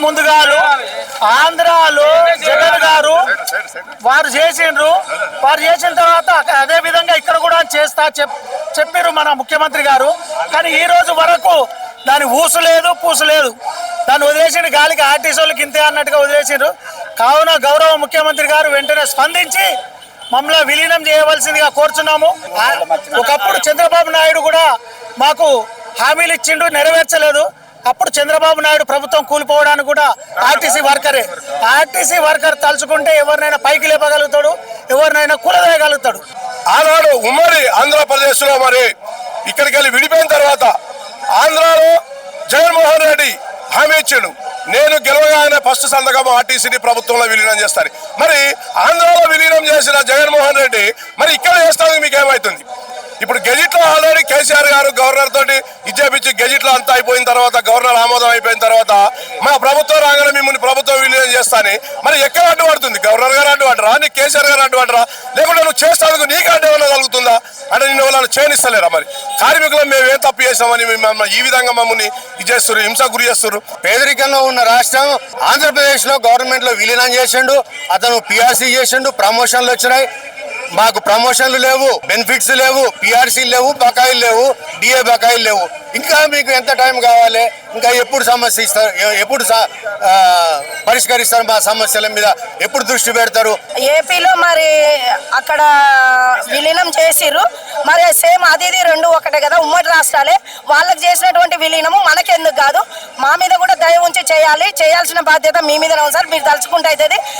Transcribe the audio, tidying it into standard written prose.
ముందుగాలు ఆంధ్రాలో జగన్ గారు వారు చేసిండ్రు. వారు చేసిన తర్వాత అదే విధంగా ఇక్కడ కూడా చేస్తా చెప్పారు మన ముఖ్యమంత్రి గారు. కానీ ఈ రోజు వరకు దాని ఊసు లేదు, పూసు లేదు. దాన్ని వదిలేసిండు గాలికి, ఆర్టీసీ వాళ్ళకి ఇంతే అన్నట్టుగా వదిలేసిండ్రు. కావున గౌరవ ముఖ్యమంత్రి గారు వెంటనే స్పందించి మమ్మల్ని విలీనం చేయవలసిందిగా కోరుచున్నాము. ఒకప్పుడు చంద్రబాబు నాయుడు కూడా మాకు హామీలు ఇచ్చిండు, నెరవేర్చలేదు. అప్పుడు చంద్రబాబు నాయుడు ప్రభుత్వం కూలిపోవడానికి కూడా ఆర్టీసీ వర్కర్ తలుచుకుంటే ఎవరినైనా పైకి లేపగలుగుతాడు, ఎవరినైనా కూలవేయగలుగుతాడు. ఆనాడు ఉమ్మడి ఆంధ్రప్రదేశ్లో మరి ఇక్కడికి వెళ్ళి విడిపోయిన తర్వాత ఆంధ్రాలో జగన్మోహన్ రెడ్డి హామీ ఇచ్చాడు, నేను గెలవగానే ఫస్ట్ సంతకం ఆర్టీసీని ప్రభుత్వంలో విలీనం చేస్తాను. మరి ఆంధ్రాలో విలీనం చేసిన జగన్మోహన్ రెడ్డి మరి ఇక్కడ చేస్తానికి మీకు ఏమవుతుంది? ఇప్పుడు గెజిట్లో ఆల్రెడీ కేసీఆర్ గారు గవర్నర్ తోటి ఇచ్చేపించి గెజిట్లో అంతా అయిపోయిన తర్వాత, గవర్నర్ ఆమోదం అయిపోయిన తర్వాత మా ప్రభుత్వం రాగానే మిమ్మల్ని ప్రభుత్వం విలీనం చేస్తాని మరి ఎక్కడ అడ్డుపడుతుంది? గవర్నర్ గారు అడ్డుపడరా, నీ కేసీఆర్ గారు అడ్డుపడరా? లేకుంటే నువ్వు చేస్తానికి నీకు అడ్డు ఏమైనా కలుగుతుందా? అంటే నిన్ను వాళ్ళు చేయనిస్తలేరా? మరి కార్మికులను మేము ఏం తప్పు చేస్తామని ఈ విధంగా మమ్మల్ని ఇది చేస్తారు, హింస గురి చేస్తారు. పేదరికంలో ఉన్న రాష్ట్రం ఆంధ్రప్రదేశ్ లో గవర్నమెంట్ లో విలీనం చేసిండు. అతను పిఆర్సీ చేసిండు, ప్రమోషన్లు వచ్చినాయి. మాకు ప్రమోషన్లు లేవు, బెనిఫిట్స్ లేవు, పిఆర్సీలు లేవు, బకాయిలు లేవు, డిఏ బకాయిలు లేవు. ఇంకా మీకు ఎంత టైం కావాలి? ఇంకా ఎప్పుడు సమస్య ఇస్తారు? ఎప్పుడు పరిష్కరిస్తారు? మా సమస్యల మీద ఎప్పుడు దృష్టి పెడతారు? ఏపీలో మరి అక్కడ విలీనం చేసిర్రు. మరి సేమ్ అది రెండు ఒకటే కదా, ఉమ్మడి రాష్ట్రాలే. వాళ్ళకి చేసినటువంటి విలీనము మనకెందుకు కాదు? మా మీద కూడా దయ ఉంచి చేయాల్సిన బాధ్యత మీ మీద ఉంది సార్. మీరు తలుచుకుంటే అవుతుంది.